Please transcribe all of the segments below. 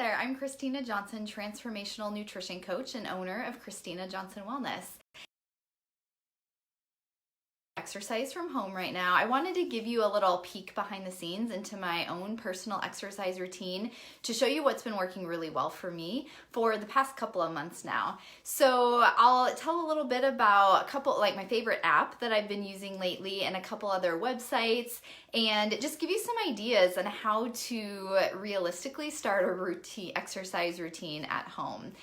there, I'm Christina Johnson, transformational nutrition coach and owner of Christina Johnson Wellness. Exercise from home right now. I wanted to give you a little peek behind the scenes into my own personal exercise routine to show you what's been working really well for me for the past couple of months now. So I'll tell a little bit about a couple, like my favorite app that I've been using lately and a couple other websites, and just give you some ideas on how to realistically start a exercise routine at home.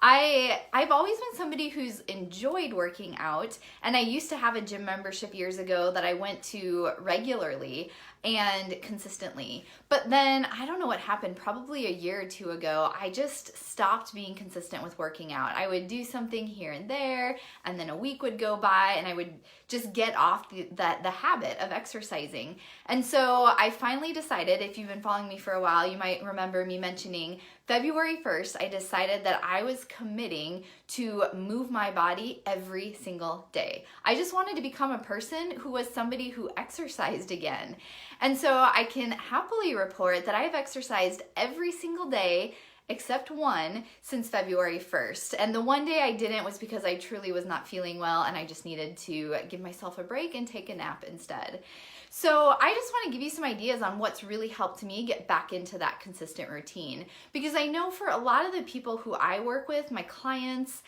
I've always been somebody who's enjoyed working out, and I used to have a gym membership years ago that I went to regularly and consistently. But then I don't know what happened, probably a year or two ago, I just stopped being consistent with working out. I would do something here and there, and then a week would go by and I would just get off the habit of exercising. And so I finally decided, if you've been following me for a while, you might remember me mentioning February 1st, I decided that I was committing to move my body every single day. I just wanted to become a person who was somebody who exercised again. And so I can happily report that I've exercised every single day except one since February 1st. And the one day I didn't was because I truly was not feeling well and I just needed to give myself a break and take a nap instead. So I just want to give you some ideas on what's really helped me get back into that consistent routine. Because I know for a lot of the people who I work with, my clients,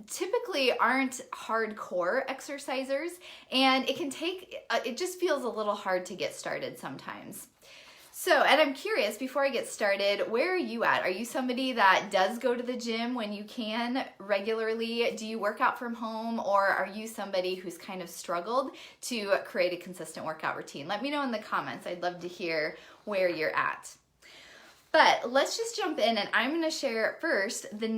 typically aren't hardcore exercisers, and it just feels a little hard to get started sometimes. So, and I'm curious, before I get started, where are you at? Are you somebody that does go to the gym when you can regularly? Do you work out from home, or are you somebody who's kind of struggled to create a consistent workout routine? Let me know in the comments. I'd love to hear where you're at. But let's just jump in, and I'm going to share first the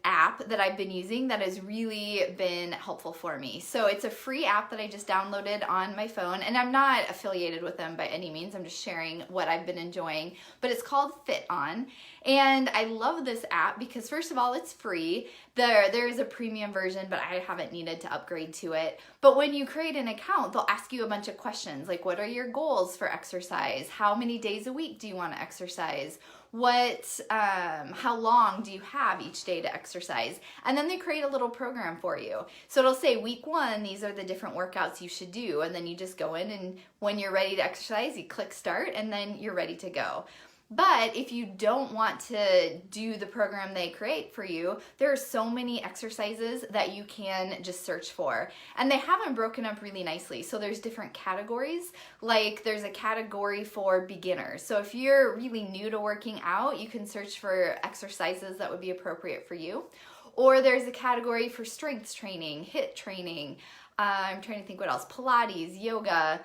app that I've been using that has really been helpful for me. So it's a free app that I just downloaded on my phone, and I'm not affiliated with them by any means. I'm just sharing what I've been enjoying, but it's called Fit On. And I love this app because, first of all, it's free. There is a premium version, but I haven't needed to upgrade to it. But when you create an account, they'll ask you a bunch of questions like, what are your goals for exercise? How many days a week do you want to exercise? How long do you have each day to exercise? And then they create a little program for you. So it'll say week 1, these are the different workouts you should do. And then you just go in, and when you're ready to exercise, you click start, and then you're ready to go. But if you don't want to do the program they create for you, there are so many exercises that you can just search for. And they have them broken up really nicely. So there's different categories. Like there's a category for beginners. So if you're really new to working out, you can search for exercises that would be appropriate for you. Or there's a category for strength training, HIIT training. I'm trying to think what else. Pilates, yoga,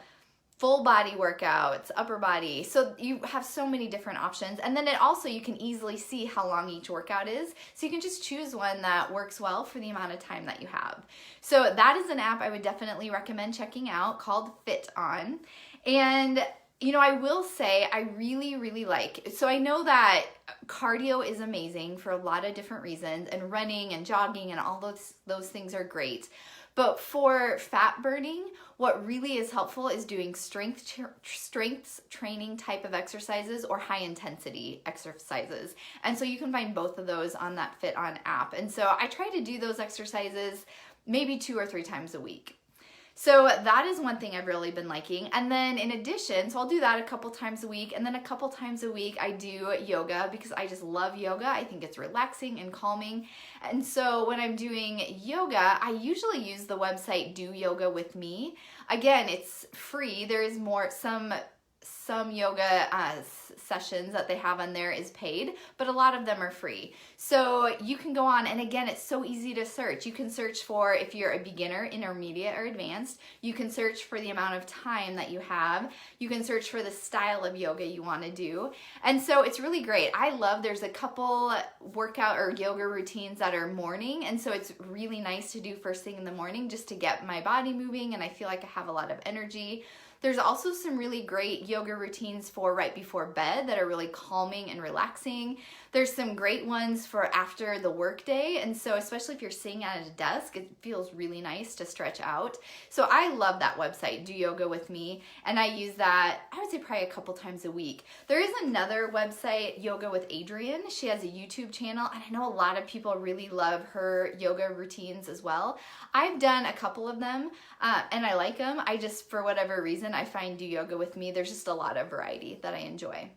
full body workouts, upper body. So you have so many different options. And then you can easily see how long each workout is. So you can just choose one that works well for the amount of time that you have. So that is an app I would definitely recommend checking out called Fit On. And I will say I really, really so I know that cardio is amazing for a lot of different reasons, and running and jogging and all those things are great. But for fat burning, what really is helpful is doing strength training type of exercises or high intensity exercises. And so you can find both of those on that Fit On app. And so I try to do those exercises maybe 2 or 3 times a week. So that is one thing I've really been liking. And then in addition, so I'll do that a couple times a week, and then a couple times a week I do yoga because I just love yoga. I think it's relaxing and calming. And so when I'm doing yoga, I usually use the website Do Yoga With Me. Again, it's free. There is some yoga sessions that they have on there is paid, but a lot of them are free. So you can go on, and again, it's so easy to search. You can search for if you're a beginner, intermediate, or advanced. You can search for the amount of time that you have. You can search for the style of yoga you want to do. And so it's really great. There's a couple workout or yoga routines that are morning, and so it's really nice to do first thing in the morning just to get my body moving, and I feel like I have a lot of energy. There's also some really great yoga routines for right before bed that are really calming and relaxing. There's some great ones for after the workday, and so especially if you're sitting at a desk, it feels really nice to stretch out. So I love that website, Do Yoga With Me, and I use that, I would say, probably a couple times a week. There is another website, Yoga with Adriene. She has a YouTube channel, and I know a lot of people really love her yoga routines as well. I've done a couple of them, and I like them. I just, for whatever reason, I find Do Yoga With Me, there's just a lot of variety that I enjoy.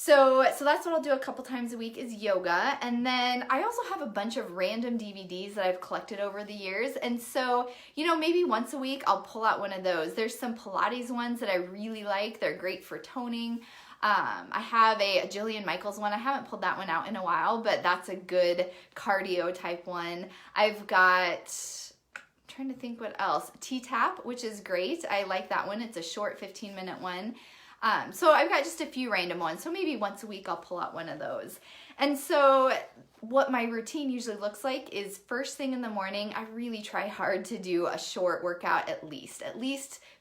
So that's what I'll do a couple times a week is yoga. And then I also have a bunch of random DVDs that I've collected over the years. And so, maybe once a week I'll pull out one of those. There's some Pilates ones that I really like. They're great for toning. I have a Jillian Michaels one. I haven't pulled that one out in a while, but that's a good cardio type one. I've got, I'm trying to think what else. T-Tap, which is great. I like that one. It's a short 15-minute one. So I've got just a few random ones. So maybe once a week I'll pull out one of those. And so what my routine usually looks like is first thing in the morning, I really try hard to do a short workout at least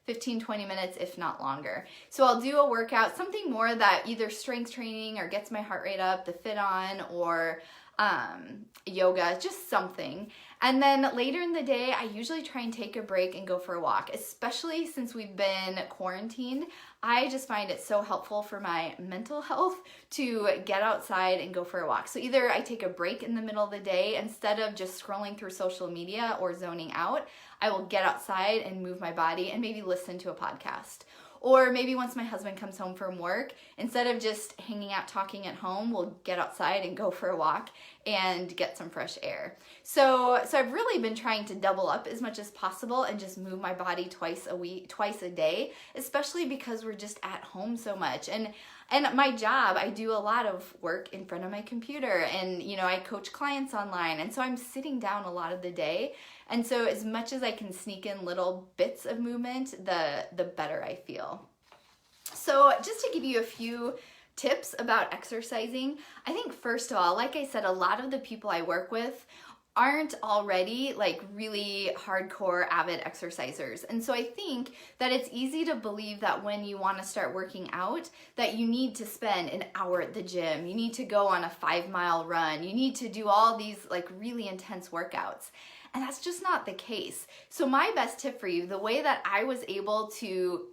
15, 20 minutes, if not longer. So I'll do a workout, something more that either strength training or gets my heart rate up, the fit on, or yoga, just something. And then later in the day, I usually try and take a break and go for a walk, especially since we've been quarantined. I just find it so helpful for my mental health to get outside and go for a walk. So either I take a break in the middle of the day, instead of just scrolling through social media or zoning out, I will get outside and move my body and maybe listen to a podcast. Or maybe once my husband comes home from work, instead of just hanging out talking at home, we'll get outside and go for a walk and get some fresh air. So I've really been trying to double up as much as possible and just move my body twice a day, especially because we're just at home so much. And my job, I do a lot of work in front of my computer, and I coach clients online, and so I'm sitting down a lot of the day. And so as much as I can sneak in little bits of movement, the better I feel. So just to give you a few tips about exercising, I think first of all, like I said, a lot of the people I work with aren't already like really hardcore avid exercisers. And so I think that it's easy to believe that when you want to start working out, that you need to spend an hour at the gym, you need to go on a 5-mile run, you need to do all these like really intense workouts. And that's just not the case. So my best tip for you, the way that I was able to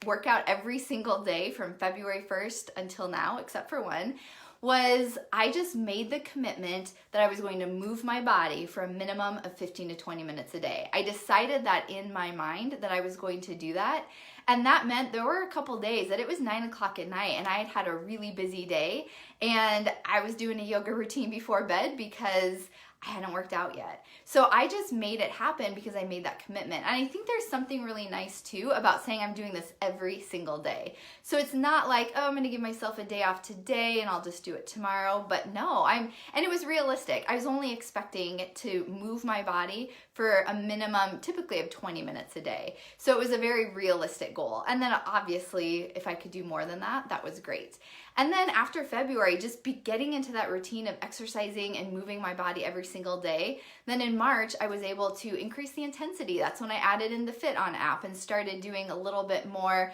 work out every single day from February 1st until now, except for one, was I just made the commitment that I was going to move my body for a minimum of 15 to 20 minutes a day. I decided that in my mind that I was going to do that. And that meant there were a couple days that it was 9 o'clock at night and I had had a really busy day and I was doing a yoga routine before bed because I hadn't worked out yet. So I just made it happen because I made that commitment. And I think there's something really nice too about saying I'm doing this every single day. So it's not like, oh, I'm gonna give myself a day off today and I'll just do it tomorrow. But no, and it was realistic. I was only expecting to move my body for a minimum typically of 20 minutes a day. So it was a very realistic goal. And then obviously if I could do more than that, that was great. And then after February, just be getting into that routine of exercising and moving my body every single day. Then in March, I was able to increase the intensity. That's when I added in the Fit On app and started doing a little bit more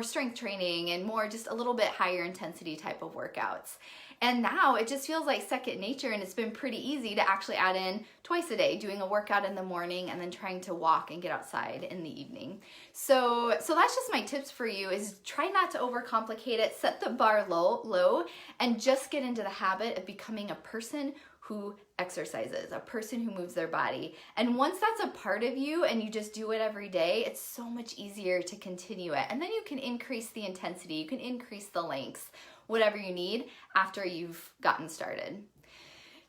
strength training and more just a little bit higher intensity type of workouts. And now it just feels like second nature, and it's been pretty easy to actually add in twice a day, doing a workout in the morning and then trying to walk and get outside in the evening. So that's just my tips for you, is try not to overcomplicate it, set the bar low, and just get into the habit of becoming a person who exercises, a person who moves their body. And once that's a part of you and you just do it every day, it's so much easier to continue it. And then you can increase the intensity, you can increase the lengths, whatever you need after you've gotten started.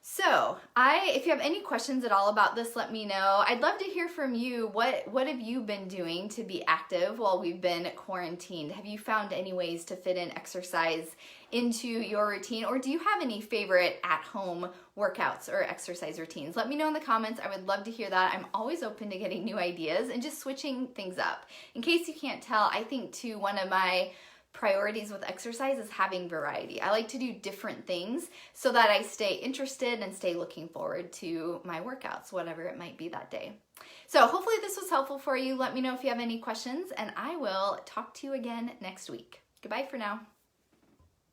So if you have any questions at all about this, let me know. I'd love to hear from you. What have you been doing to be active while we've been quarantined? Have you found any ways to fit in exercise into your routine, or do you have any favorite at-home workouts or exercise routines? Let me know in the comments. I would love to hear that. I'm always open to getting new ideas and just switching things up. In case you can't tell, I think too, one of my priorities with exercise is having variety. I like to do different things so that I stay interested and stay looking forward to my workouts, whatever it might be that day. So hopefully this was helpful for you. Let me know if you have any questions, and I will talk to you again next week. Goodbye for now.